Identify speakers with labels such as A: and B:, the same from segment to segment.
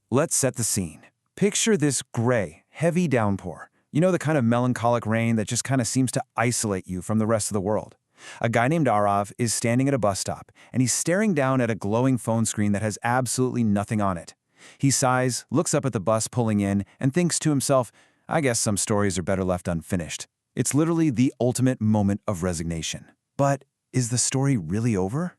A: Let's set the scene. Picture this gray, heavy downpour. You know, the kind of melancholic rain that just kind of seems to isolate you from the rest of the world. A guy named Aarav is standing at a bus stop, and he's staring down at a glowing phone screen that has absolutely nothing on it. He sighs, looks up at the bus pulling in, and thinks to himself, I guess some stories are better left unfinished. It's literally the ultimate moment of resignation. But is the story really over?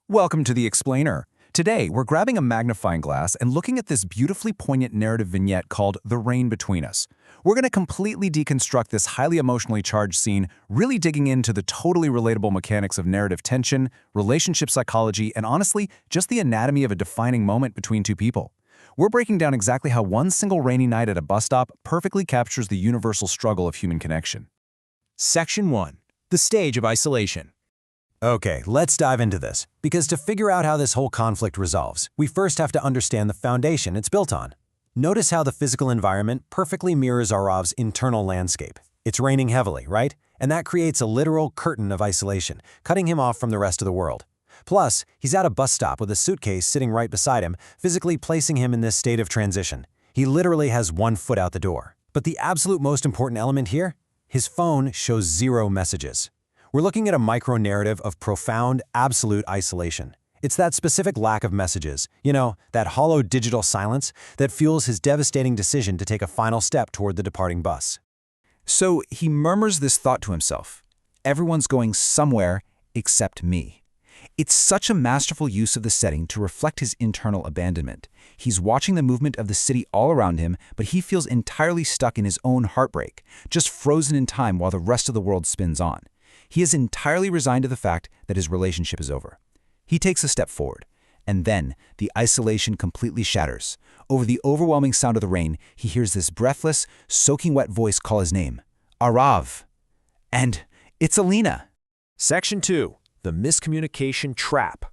B: Welcome to The Explainer. Today, we're grabbing a magnifying glass and looking at this beautifully poignant narrative vignette called The Rain Between Us. We're going to completely deconstruct this highly emotionally charged scene, really digging into the totally relatable mechanics of narrative tension, relationship psychology, and honestly, just the anatomy of a defining moment between two people. We're breaking down exactly how one single rainy night at a bus stop perfectly captures the universal struggle of human connection.
C: Section 1. The stage of isolation. Okay, let's dive into this, because to figure out how this whole conflict resolves, we first have to understand the foundation it's built on. Notice how the physical environment perfectly mirrors Aarav's internal landscape. It's raining heavily, right? And that creates a literal curtain of isolation, cutting him off from the rest of the world. Plus, he's at a bus stop with a suitcase sitting right beside him, physically placing him in this state of transition. He literally has one foot out the door. But the absolute most important element here? His phone shows 0 messages. We're looking at a micro-narrative of profound, absolute isolation. It's that specific lack of messages, that hollow digital silence that fuels his devastating decision to take a final step toward the departing bus.
B: So he murmurs this thought to himself. Everyone's going somewhere except me. It's such a masterful use of the setting to reflect his internal abandonment. He's watching the movement of the city all around him, but he feels entirely stuck in his own heartbreak, just frozen in time while the rest of the world spins on. He is entirely resigned to the fact that his relationship is over. He takes a step forward, and then the isolation completely shatters. Over the overwhelming sound of the rain, he hears this breathless, soaking wet voice call his name, Aarav. And it's Alina.
C: Section 2. The miscommunication trap.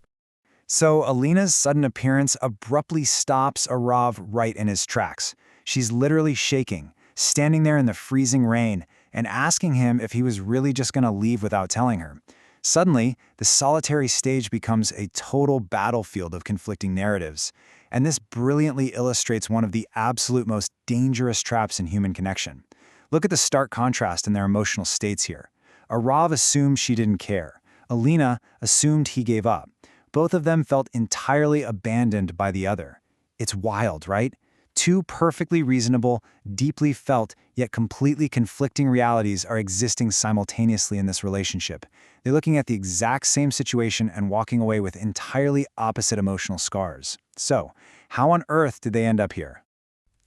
A: So Alina's sudden appearance abruptly stops Aarav right in his tracks. She's literally shaking, standing there in the freezing rain, and asking him if he was really just going to leave without telling her. Suddenly, the solitary stage becomes a total battlefield of conflicting narratives, and this brilliantly illustrates one of the absolute most dangerous traps in human connection. Look at the stark contrast in their emotional states here. Aarav assumed she didn't care. Alina assumed he gave up. Both of them felt entirely abandoned by the other. It's wild, right? Two perfectly reasonable, deeply felt, yet completely conflicting realities are existing simultaneously in this relationship. They're looking at the exact same situation and walking away with entirely opposite emotional scars. So, how on earth did they end up here?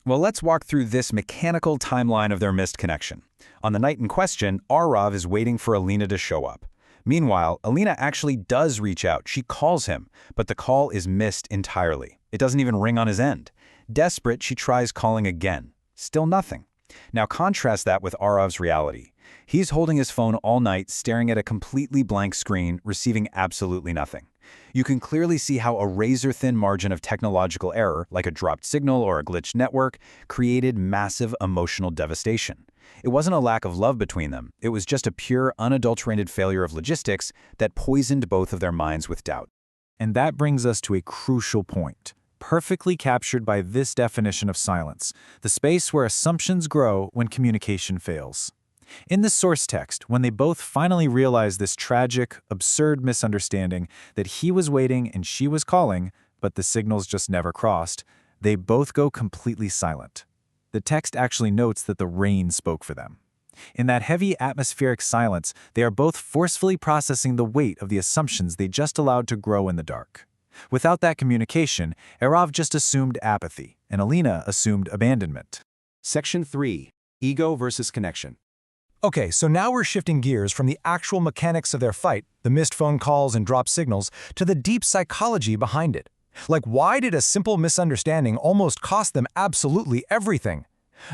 B: Well, let's walk through this mechanical timeline of their missed connection. On the night in question, Aarav is waiting for Alina to show up. Meanwhile, Alina actually does reach out. She calls him, but the call is missed entirely. It doesn't even ring on his end. Desperate, she tries calling again. Still nothing. Now contrast that with Aarav's reality. He's holding his phone all night, staring at a completely blank screen, receiving absolutely nothing. You can clearly see how a razor-thin margin of technological error, like a dropped signal or a glitched network, created massive emotional devastation. It wasn't a lack of love between them. It was just a pure, unadulterated failure of logistics that poisoned both of their minds with doubt.
A: And that brings us to a crucial point, perfectly captured by this definition of silence, the space where assumptions grow when communication fails. In the source text, when they both finally realize this tragic, absurd misunderstanding that he was waiting and she was calling, but the signals just never crossed, they both go completely silent. The text actually notes that the rain spoke for them. In that heavy atmospheric silence, they are both forcefully processing the weight of the assumptions they just allowed to grow in the dark. Without that communication, Aarav just assumed apathy, and Alina assumed abandonment.
C: Section 3. Ego versus connection.
D: Okay, so now we're shifting gears from the actual mechanics of their fight, the missed phone calls and dropped signals, to the deep psychology behind it. Like, why did a simple misunderstanding almost cost them absolutely everything?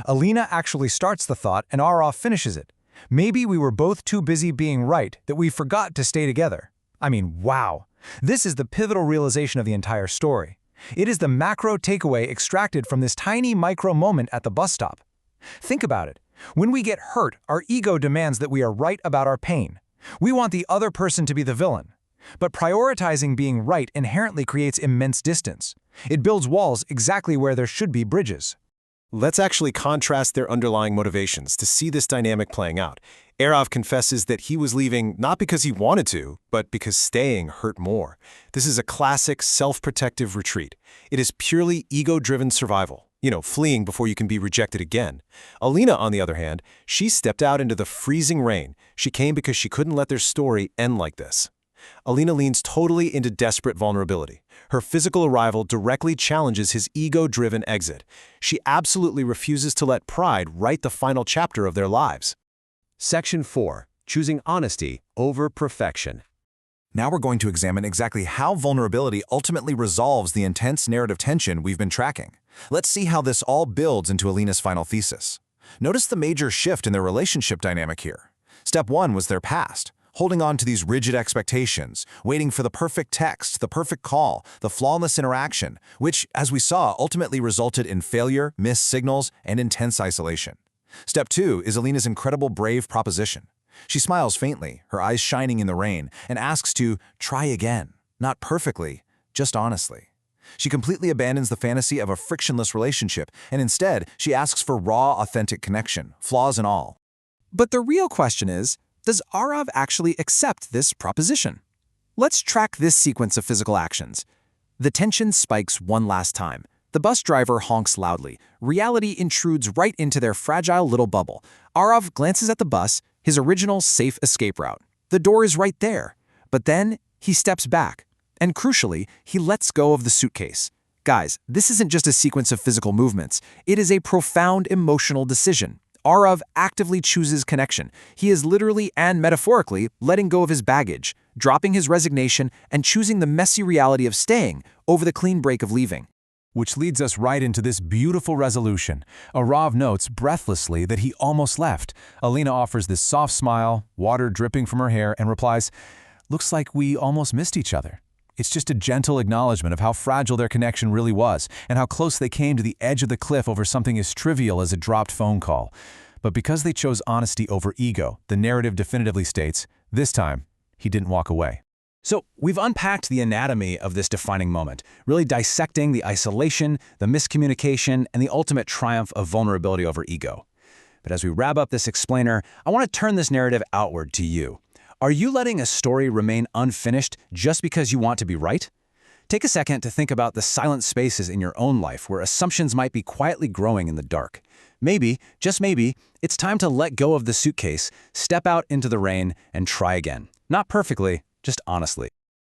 D: Alina actually starts the thought and Aarav finishes it. Maybe we were both too busy being right that we forgot to stay together. I mean, wow. This is the pivotal realization of the entire story. It is the macro takeaway extracted from this tiny micro moment at the bus stop. Think about it. When we get hurt, our ego demands that we are right about our pain. We want the other person to be the villain. But prioritizing being right inherently creates immense distance. It builds walls exactly where there should be bridges.
E: Let's actually contrast their underlying motivations to see this dynamic playing out. Aarav confesses that he was leaving not because he wanted to, but because staying hurt more. This is a classic self-protective retreat. It is purely ego-driven survival. Fleeing before you can be rejected again. Alina, on the other hand, she stepped out into the freezing rain. She came because she couldn't let their story end like this. Alina leans totally into desperate vulnerability. Her physical arrival directly challenges his ego-driven exit. She absolutely refuses to let pride write the final chapter of their lives.
C: Section 4. Choosing honesty over perfection.
B: Now we're going to examine exactly how vulnerability ultimately resolves the intense narrative tension we've been tracking. Let's see how this all builds into Alina's final thesis. Notice the major shift in their relationship dynamic here. Step 1 was their past, holding on to these rigid expectations, waiting for the perfect text, the perfect call, the flawless interaction, which, as we saw, ultimately resulted in failure, missed signals, and intense isolation. Step 2 is Alina's incredible brave proposition. She smiles faintly, her eyes shining in the rain, and asks to try again, not perfectly, just honestly. She completely abandons the fantasy of a frictionless relationship, and instead, she asks for raw, authentic connection, flaws and all.
D: But the real question is, does Aarav actually accept this proposition? Let's track this sequence of physical actions. The tension spikes one last time. The bus driver honks loudly. Reality intrudes right into their fragile little bubble. Aarav glances at the bus, his original safe escape route. The door is right there. But then he steps back. And crucially, he lets go of the suitcase. Guys, this isn't just a sequence of physical movements. It is a profound emotional decision. Aarav actively chooses connection. He is literally and metaphorically letting go of his baggage, dropping his resignation, and choosing the messy reality of staying over the clean break of leaving.
C: Which leads us right into this beautiful resolution. Aarav notes breathlessly that he almost left. Alina offers this soft smile, water dripping from her hair, and replies, "Looks like we almost missed each other." It's just a gentle acknowledgement of how fragile their connection really was and how close they came to the edge of the cliff over something as trivial as a dropped phone call. But because they chose honesty over ego, the narrative definitively states, this time, he didn't walk away.
B: So we've unpacked the anatomy of this defining moment, really dissecting the isolation, the miscommunication, and the ultimate triumph of vulnerability over ego. But as we wrap up this explainer, I want to turn this narrative outward to you. Are you letting a story remain unfinished just because you want to be right? Take a second to think about the silent spaces in your own life where assumptions might be quietly growing in the dark. Maybe, just maybe, it's time to let go of the suitcase, step out into the rain, and try again. Not perfectly, just honestly.